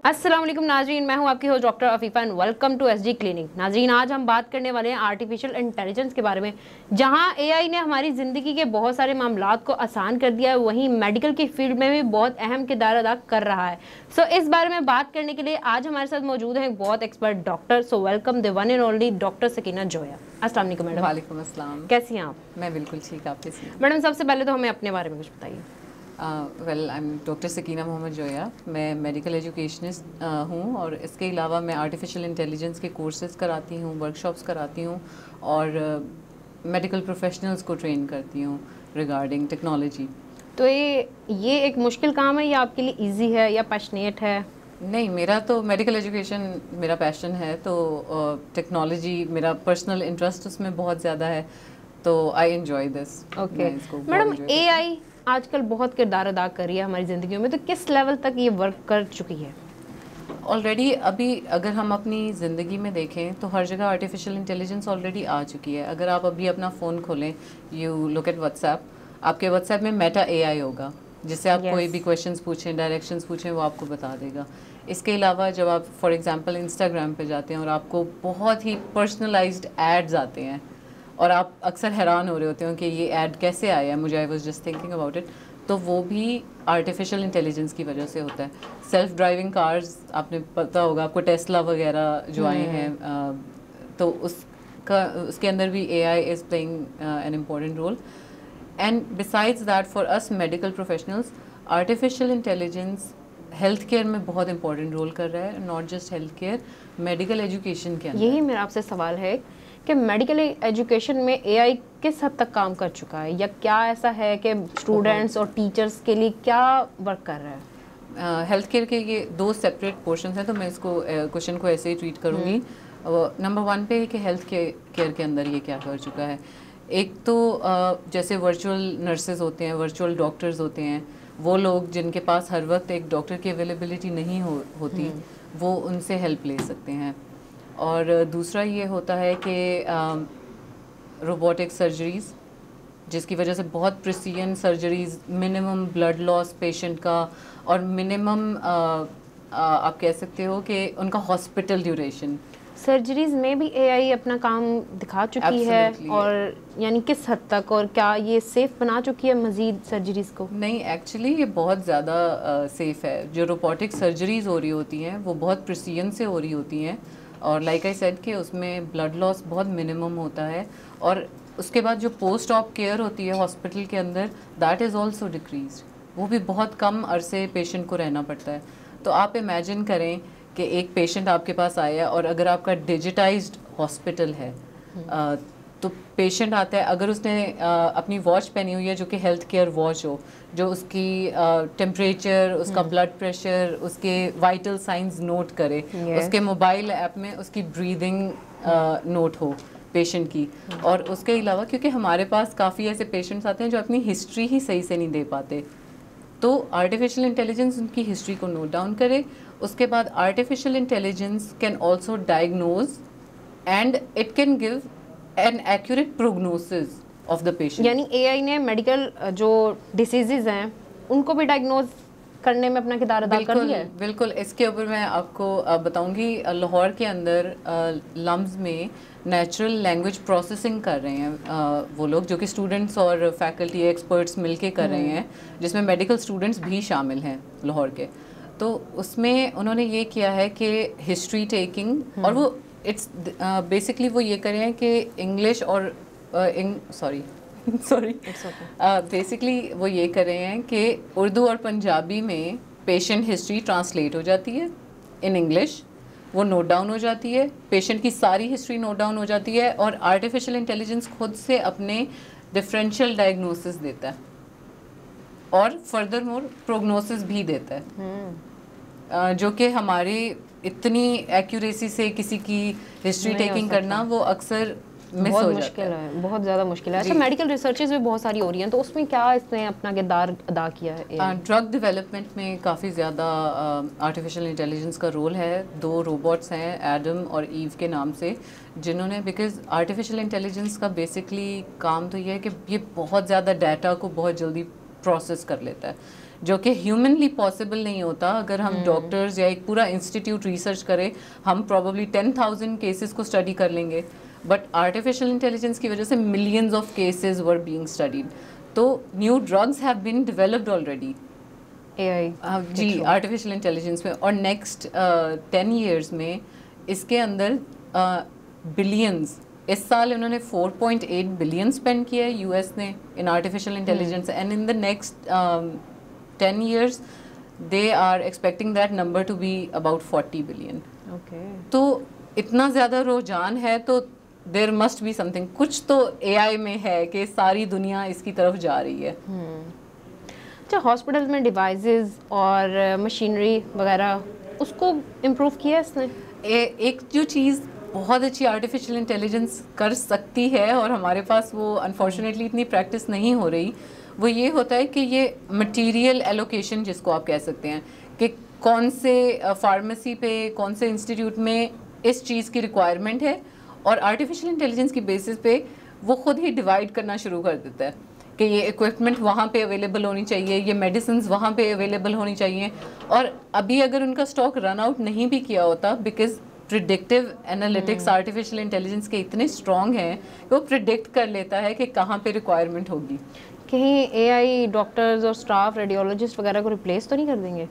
अस्सलाम वालेकुम नाजरीन, मैं हूं आपकी host doctor Afifa and welcome to SD clinic. नाजरीन, आज हम बात करने वाले हैं आर्टिफिशियल इंटेलिजेंस के बारे में। जहां एआई ने हमारी ज़िंदगी के बहुत सारे मामलात को आसान कर दिया है, वहीं मेडिकल की फील्ड में भी बहुत अहम किरदार अदा कर रहा है। इस बारे में बात करने के लिए आज हमारे साथ मौजूद है एक बहुत expert doctor. Welcome the one and only doctor Sakina Zoya. अस्सलाम वालेकुम मैडम। वालेकुम अस्सलाम। कैसी हैं आप? मैं बिल्कुल ठीक, आप कैसी हैं? मैडम, सबसे पहले तो हमें अपने बारे में कुछ बताइए। Well, I am doctor Sakina Mohammad Zoya. मैं मेडिकल एजुकेशनिस्ट हूँ और इसके अलावा मैं आर्टिफिशियल इंटेलिजेंस के कोर्सेज कराती हूँ, वर्कशॉप्स कराती हूँ और मेडिकल प्रोफेशनल्स को ट्रेन करती हूँ रिगार्डिंग टेक्नोलॉजी। तो ये एक मुश्किल काम है या आपके लिए ईजी है या पैशनेट है? नहीं, मेरा तो मेडिकल एजुकेशन मेरा पैशन है, तो टेक्नोलॉजी मेरा पर्सनल इंटरेस्ट उसमें बहुत ज़्यादा है, तो I enjoy this. Okay madam, AI आजकल बहुत किरदार अदा कर रही है हमारी ज़िंदगी में, तो किस लेवल तक ये वर्क कर चुकी है? ऑलरेडी अभी अगर हम अपनी ज़िंदगी में देखें तो हर जगह आर्टिफिशियल इंटेलिजेंस ऑलरेडी आ चुकी है। अगर आप अभी अपना फ़ोन खोलें, यू लुक एट व्हाट्सएप, आपके व्हाट्सएप में मेटा एआई होगा जिससे आप कोई भी क्वेश्चंस पूछें, डायरेक्शंस पूछें, वो आपको बता देगा। इसके अलावा जब आप फॉर एग्जांपल इंस्टाग्राम पे जाते हैं और आपको बहुत ही पर्सनलाइज्ड एड्स आते हैं और आप अक्सर हैरान हो रहे होते हो कि ये ऐड कैसे आया है, मुझे I was just thinking about it, तो वो भी आर्टिफिशियल इंटेलिजेंस की वजह से होता है। सेल्फ ड्राइविंग कार्स, आपने पता होगा आपको, टेस्ला वगैरह जो आए हैं, तो उसके अंदर भी AI is playing an important role. And besides that for us medical professionals, artificial intelligence health care में बहुत इंपॉर्टेंट रोल कर रहा है। Not just health care, medical education के अंदर। यही मेरा आपसे सवाल है कि मेडिकल एजुकेशन में एआई किस हद तक काम कर चुका है, या क्या ऐसा है कि स्टूडेंट्स और टीचर्स के लिए क्या वर्क कर रहा है? हेल्थ केयर के ये दो सेपरेट पोर्शन हैं, तो मैं इसको क्वेश्चन को ऐसे ही ट्रीट करूँगी। नंबर वन पे है कि हेल्थ केयर के अंदर ये क्या कर चुका है। एक तो जैसे वर्चुअल नर्सेज होते हैं, वर्चुअल डॉक्टर्स होते हैं, वो लोग जिनके पास हर वक्त एक डॉक्टर की अवेलेबिलिटी नहीं होती, वो उनसे हेल्प ले सकते हैं। और दूसरा ये होता है कि रोबोटिक सर्जरीज़, जिसकी वजह से बहुत precision surgeries, minimum blood loss patient का, और मिनिमम आप कह सकते हो कि उनका हॉस्पिटल ड्यूरेशन। सर्जरीज में भी एआई अपना काम दिखा चुकी है, और यानी किस हद तक, और क्या ये सेफ बना चुकी है मजीद सर्जरीज को? नहीं, एक्चुअली ये बहुत ज़्यादा सेफ है। जो रोबोटिक सर्जरीज़ हो रही होती हैं वो बहुत प्रिसीजन से हो रही होती हैं, और लाइक आई सेड कि उसमें ब्लड लॉस बहुत मिनिमम होता है, और उसके बाद जो पोस्ट ऑप केयर होती है हॉस्पिटल के अंदर, दैट इज़ ऑल्सो डिक्रीज। वो भी बहुत कम अरसे पेशेंट को रहना पड़ता है। तो आप इमेजिन करें कि एक पेशेंट आपके पास आया, और अगर आपका डिजिटाइज्ड हॉस्पिटल है, तो पेशेंट आता है, अगर उसने अपनी वॉच पहनी हुई है जो कि हेल्थ केयर वॉच हो, जो उसकी टेम्परेचर, उसका ब्लड प्रेशर, उसके वाइटल साइंस नोट करे, उसके मोबाइल ऐप में उसकी ब्रीदिंग नोट हो पेशेंट की, और उसके अलावा क्योंकि हमारे पास काफ़ी ऐसे पेशेंट्स आते हैं जो अपनी हिस्ट्री ही सही से नहीं दे पाते, तो आर्टिफिशियल इंटेलिजेंस उनकी हिस्ट्री को नोट डाउन करे। उसके बाद artificial intelligence can also diagnose and it can give an accurate prognosis of the patient. यानी एआई ने मेडिकल जो डिसीजेज हैं उनको भी डायग्नोज करने में अपना किरदार अदा कर दिया है। बिल्कुल, इसके ऊपर मैं आपको बताऊंगी। लाहौर के अंदर लम्स में नेचुरल लैंग्वेज प्रोसेसिंग कर रहे हैं वो लोग, जो कि स्टूडेंट्स और फैकल्टी एक्सपर्ट्स मिलके कर रहे हैं, जिसमें मेडिकल स्टूडेंट्स भी शामिल हैं लाहौर के। तो उसमें उन्होंने ये किया है कि हिस्ट्री टेकिंग, और वो इट्स बेसिकली वो ये कर रहे हैं कि इंग्लिश और बेसिकली वो ये कर रहे हैं कि उर्दू और पंजाबी में पेशेंट हिस्ट्री ट्रांसलेट हो जाती है इन इंग्लिश, वो नोट डाउन हो जाती है, पेशेंट की सारी हिस्ट्री नोट डाउन हो जाती है, और आर्टिफिशियल इंटेलिजेंस खुद से अपने डिफरेंशियल डायग्नोसिस देता है और फर्दर मोर प्रोग्नोसिस भी देता है, जो कि हमारी इतनी एक्यूरेसी से किसी की हिस्ट्री टेकिंग करना वो अक्सर बहुत मुश्किल है, बहुत ज़्यादा मुश्किल है। अच्छा, मेडिकल रिसर्चेस भी बहुत सारी हो रही हैं, तो उसमें क्या इसने अपना किरदार अदा किया है? ड्रग डेवलपमेंट में काफ़ी ज़्यादा आर्टिफिशियल इंटेलिजेंस का रोल है। दो रोबोट्स हैं, एडम और ईव के नाम से, जिन्होंने, बिकॉज आर्टिफिशियल इंटेलिजेंस का बेसिकली काम तो ये है कि ये बहुत ज़्यादा डाटा को बहुत जल्दी प्रोसेस कर लेता है। जो कि ह्यूमनली पॉसिबल नहीं होता। अगर हम डॉक्टर्स या एक पूरा इंस्टीट्यूट रिसर्च करें, हम प्रॉब्ली 10,000 केसेस को स्टडी कर लेंगे, बट आर्टिफिशियल इंटेलिजेंस की वजह से millions of cases were being studied. तो new drugs have been developed already AI जी आर्टिफिशियल इंटेलिजेंस में, और नेक्स्ट 10 ईयर्स में इसके अंदर बिलियंस, इस साल इन्होंने 4.8 बिलियन स्पेंड किया है यूएस ने in artificial intelligence, and in the next 10 years they are expecting that number to be about 40 billion. Okay. तो इतना ज़्यादा रुझान है तो there must be something, कुछ तो AI में है कि सारी दुनिया इसकी तरफ जा रही है। अच्छा, हॉस्पिटल में डिवाइसेस और मशीनरी वगैरह उसको इम्प्रूव किया इसने? एक जो चीज़ बहुत अच्छी आर्टिफिशियल इंटेलिजेंस कर सकती है और हमारे पास वो अनफॉर्चुनेटली इतनी प्रैक्टिस नहीं हो रही, वो ये होता है कि ये मटेरियल एलोकेशन जिसको आप कह सकते हैं कि कौन से फार्मेसी पे, कौन से इंस्टीट्यूट में इस चीज़ की रिक्वायरमेंट है, और आर्टिफिशियल इंटेलिजेंस की बेसिस पे वो खुद ही डिवाइड करना शुरू कर देता है कि ये इक्विपमेंट वहाँ पे अवेलेबल होनी चाहिए, ये मेडिसिन वहाँ पे अवेलेबल होनी चाहिए। और अभी अगर उनका स्टॉक रन आउट नहीं भी किया होता, because predictive analytics artificial intelligence के इतने स्ट्रॉन्ग हैं कि वो प्रिडिक्ट कर लेता है कि कहाँ पे रिक्वायरमेंट होगी। कहीं AI डॉक्टर्स और स्टाफ, रेडियोलॉजिस्ट वगैरह को रिप्लेस तो नहीं कर देंगे?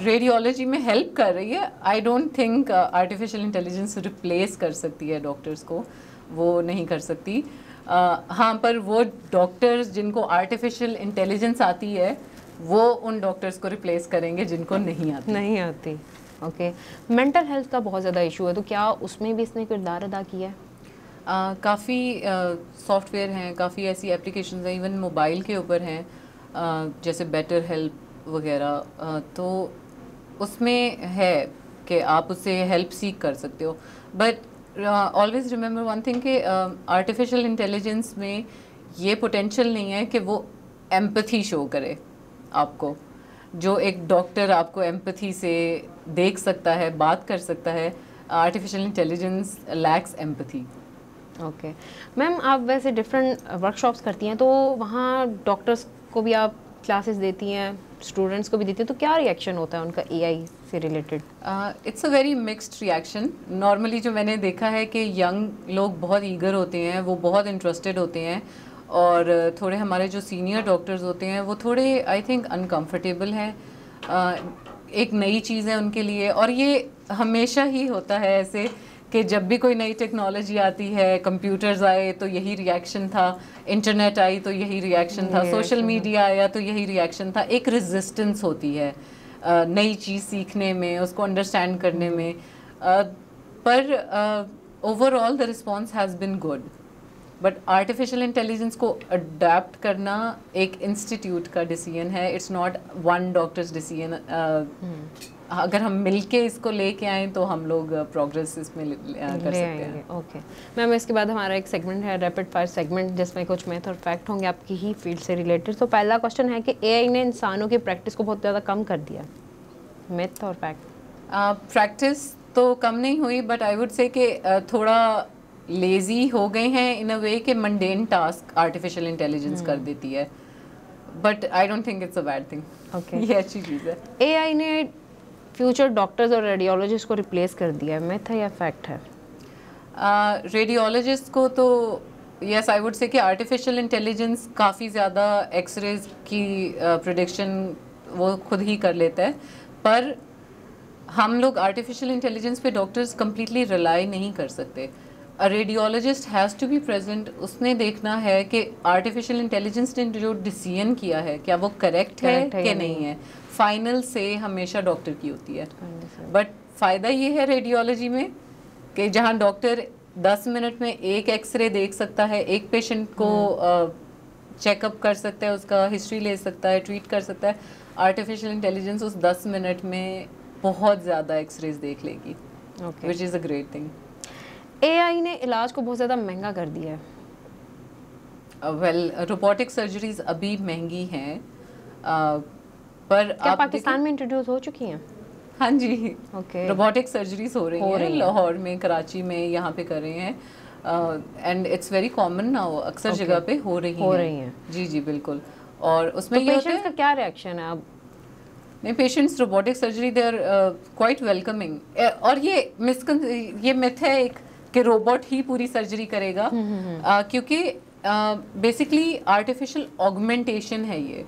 रेडियोलॉजी में हेल्प कर रही है। I don't think artificial intelligence replace कर सकती है डॉक्टर्स को, वो नहीं कर सकती। हाँ, पर वो डॉक्टर्स जिनको आर्टिफिशियल इंटेलिजेंस आती है वो उन डॉक्टर्स को रिप्लेस करेंगे जिनको नहीं आती। ओके। मेंटल हेल्थ का बहुत ज़्यादा इशू है, तो क्या उसमें भी इसने किरदार अदा किया है? काफ़ी सॉफ्टवेयर हैं, काफ़ी ऐसी एप्लीकेशंस हैं, इवन मोबाइल के ऊपर हैं, जैसे बेटर हेल्प वगैरह, तो उसमें है कि आप उससे हेल्प सीख कर सकते हो। But always remember one thing कि आर्टिफिशियल इंटेलिजेंस में ये पोटेंशियल नहीं है कि वो एम्पैथी शो करे आपको। जो एक डॉक्टर आपको एम्पैथी से देख सकता है, बात कर सकता है, artificial intelligence lakhs empathy. Okay ma'am, आप वैसे डिफरेंट वर्कशॉप्स करती हैं, तो वहाँ डॉक्टर्स को भी आप क्लासेस देती हैं, स्टूडेंट्स को भी देती हैं, तो क्या रिएक्शन होता है उनका AI से related? It's a very mixed reaction. Normally जो मैंने देखा है कि यंग लोग बहुत ईगर होते हैं, वो बहुत इंटरेस्टेड होते हैं, और थोड़े हमारे जो सीनियर डॉक्टर्स होते हैं वो थोड़े आई थिंक अनकम्फर्टेबल हैं। एक नई चीज़ है उनके लिए, और ये हमेशा ही होता है ऐसे कि जब भी कोई नई टेक्नोलॉजी आती है, कंप्यूटर्स आए तो यही रिएक्शन था, इंटरनेट आई तो यही रिएक्शन था, सोशल मीडिया आया तो यही रिएक्शन था। एक रेजिस्टेंस होती है नई चीज़ सीखने में, उसको अंडरस्टैंड करने में, पर overall the response has been good. But artificial intelligence को अडेप्ट करना एक इंस्टीट्यूट का डिसीजन है, it's not one doctors decision. अगर हम मिलके इसको लेके आए तो हम लोग प्रोग्रेस इसमें कर सकते हैं। ओके मैम, इसके बाद हमारा एक सेगमेंट है रैपिड फायर सेगमेंट, जिसमें कुछ मैथ और फैक्ट होंगे आपकी ही फील्ड से रिलेटेड। तो पहला क्वेश्चन है कि AI ने इंसानों की प्रैक्टिस को बहुत ज़्यादा कम कर दिया, मैथ और फैक्ट? प्रैक्टिस तो कम नहीं हुई, बट आई वुड से कि थोड़ा लेजी हो गए हैं इन अ वे कि मंडेन टास्क आर्टिफिशियल इंटेलिजेंस कर देती है, but I don't think it's a bad thing. Okay, ये अच्छी चीज़ है। AI ने फ्यूचर डॉक्टर्स और रेडियोलॉजिस्ट को रिप्लेस कर दिया है, मैथ है या फैक्ट है? रेडियोलॉजिस्ट को तो यस आई वुड से कि आर्टिफिशियल इंटेलिजेंस काफ़ी ज़्यादा एक्सरेज की प्रेडिक्शन वो खुद ही कर लेता है, पर हम लोग आर्टिफिशियल इंटेलिजेंस पे डॉक्टर्स कम्प्लीटली रिलाई नहीं कर सकते। A radiologist has to be present, उसने देखना है कि आर्टिफिशियल इंटेलिजेंस ने जो डिसीजन किया है क्या वो करेक्ट है कि नहीं है। फाइनल से हमेशा डॉक्टर की होती है, बट फ़ायदा ये है रेडियोलॉजी में कि जहाँ डॉक्टर 10 मिनट में एक एक्सरे देख सकता है, एक पेशेंट को चेकअप कर सकता है, उसका हिस्ट्री ले सकता है, ट्रीट कर सकता है, आर्टिफिशियल इंटेलिजेंस उस 10 मिनट में बहुत ज़्यादा एक्सरेज देख लेगी, which is a great thing. AI ने इलाज को बहुत ज़्यादा महंगा कर दिया है। वेल रोबोटिक सर्जरीज अभी महंगी हैं, पर क्या पाकिस्तान में इंट्रोड्यूस हो चुकी हैं? हाँ जी, रोबोटिक सर्जरीज हो रही हैं लाहौर में, कराची में, यहाँ पे कर रहे हैं, and it's very common now, अक्सर जगह पे हो रही हैं। जी जी बिल्कुल। और उसमें तो ये होता पेशेंट्स है का क्या रिएक्शन है अब? नहीं, patients robotic surgery they are quite welcoming. और ये मिथ है एक कि रोबोट ही पूरी सर्जरी करेगा, क्योंकि बेसिकली आर्टिफिशियल ऑगमेंटेशन है ये।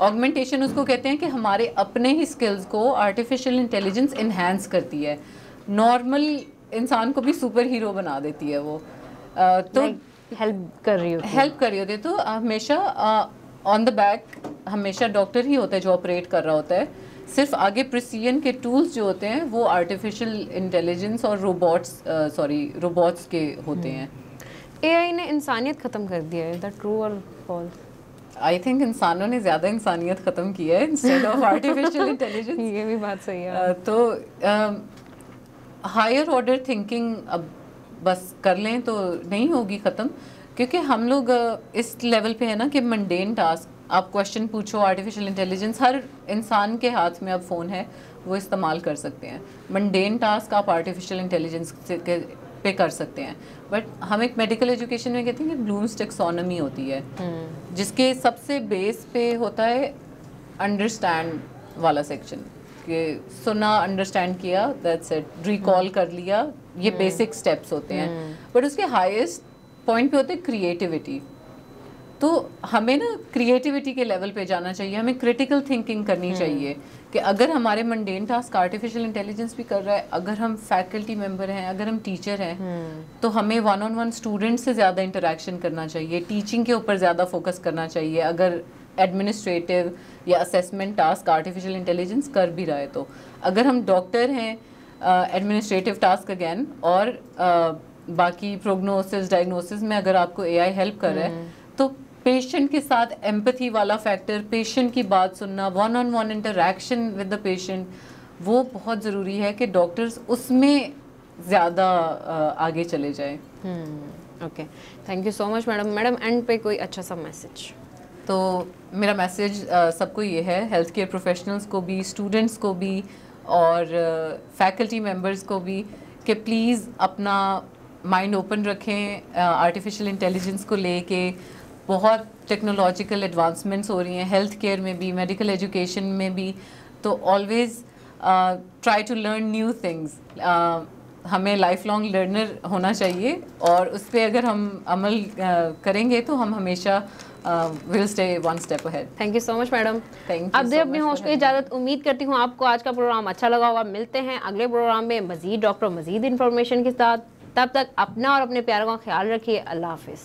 ऑगमेंटेशन उसको कहते हैं कि हमारे अपने ही स्किल्स को आर्टिफिशियल इंटेलिजेंस इन्हांस करती है। नॉर्मल इंसान को भी सुपर हीरो बना देती है वो। तो हेल्प कर रही होती है। तो हमेशा ऑन द बैक हमेशा डॉक्टर ही होता है जो ऑपरेट कर रहा होता है। सिर्फ आगे प्रिसीजन के टूल्स जो होते हैं वो आर्टिफिशियल इंटेलिजेंस और रोबोट्स के होते हैं। एआई ने इंसानियत खत्म कर दिया है, दैट ट्रू और फॉल्स? आई थिंक इंसानों ने ज़्यादा इंसानियत ख़त्म की है इंस्टेड ऑफ आर्टिफिशियल इंटेलिजेंस। ये भी बात सही है। तो हायर ऑर्डर थिंकिंग अब बस कर लें तो नहीं होगी ख़त्म, क्योंकि हम लोग इस लेवल पे है ना कि मंडेन टास्क, आप क्वेश्चन पूछो, आर्टिफिशियल इंटेलिजेंस, हर इंसान के हाथ में अब फ़ोन है, वो इस्तेमाल कर सकते हैं। मंडेन टास्क आप आर्टिफिशियल इंटेलिजेंस पे कर सकते हैं। बट हम एक मेडिकल एजुकेशन में कहते हैं कि ब्लूम्स टैक्सोनॉमी होती है, जिसके सबसे बेस पे होता है अंडरस्टैंड वाला सेक्शन, कि सुना, अंडरस्टैंड किया, दैट्स इट, रिकॉल कर लिया, ये बेसिक स्टेप्स होते हैं। बट उसके हाईएस्ट पॉइंट पे होते हैं क्रिएटिविटी। तो हमें ना क्रिएटिविटी के लेवल पे जाना चाहिए, हमें क्रिटिकल थिंकिंग करनी चाहिए कि अगर हमारे मंडेन टास्क आर्टिफिशियल इंटेलिजेंस भी कर रहा है, अगर हम फैकल्टी मेंबर हैं, अगर हम टीचर हैं, तो हमें 1-on-1 स्टूडेंट से ज़्यादा इंटरेक्शन करना चाहिए, टीचिंग के ऊपर ज़्यादा फोकस करना चाहिए। अगर एडमिनिस्ट्रेटिव या असेसमेंट टास्क आर्टिफिशियल इंटेलिजेंस कर भी रहा है, तो अगर हम डॉक्टर हैं, एडमिनिस्ट्रेटिव टास्क अगेन, और बाकी प्रोग्नोसिस डायग्नोसिस में अगर आपको एआई हेल्प कर रहा है, तो पेशेंट के साथ एम्पैथी वाला फैक्टर, पेशेंट की बात सुनना, 1-on-1 interaction with the patient, वो बहुत ज़रूरी है कि डॉक्टर्स उसमें ज़्यादा आगे चले जाएं। Okay, thank you so much madam. Madam, and पे कोई अच्छा सा मैसेज? तो मेरा मैसेज सबको ये है, हेल्थ केयर प्रोफेशनल्स को भी, स्टूडेंट्स को भी, और फैकल्टी मेंबर्स को भी, कि प्लीज़ अपना माइंड ओपन रखें। आर्टिफिशियल इंटेलिजेंस को लेके बहुत टेक्नोलॉजिकल एडवांसमेंट्स हो रही हैं, हेल्थ केयर में भी, मेडिकल एजुकेशन में भी। तो always try to learn new things. हमें लाइफ लॉन्ग लर्नर होना चाहिए, और उस पर अगर हम अमल करेंगे तो हम हमेशा will stay one step ahead. Thank you so much madam. Thank you. अब दे अपने होस्ट को इजाज़त। उम्मीद करती हूँ आपको आज का प्रोग्राम अच्छा लगा होगा। मिलते हैं अगले प्रोग्राम में मजीद डॉक्टर, मजीद इन्फॉर्मेशन के साथ। तब तक अपना और अपने प्यारों का ख्याल रखिए। अल्लाह हाफिज़।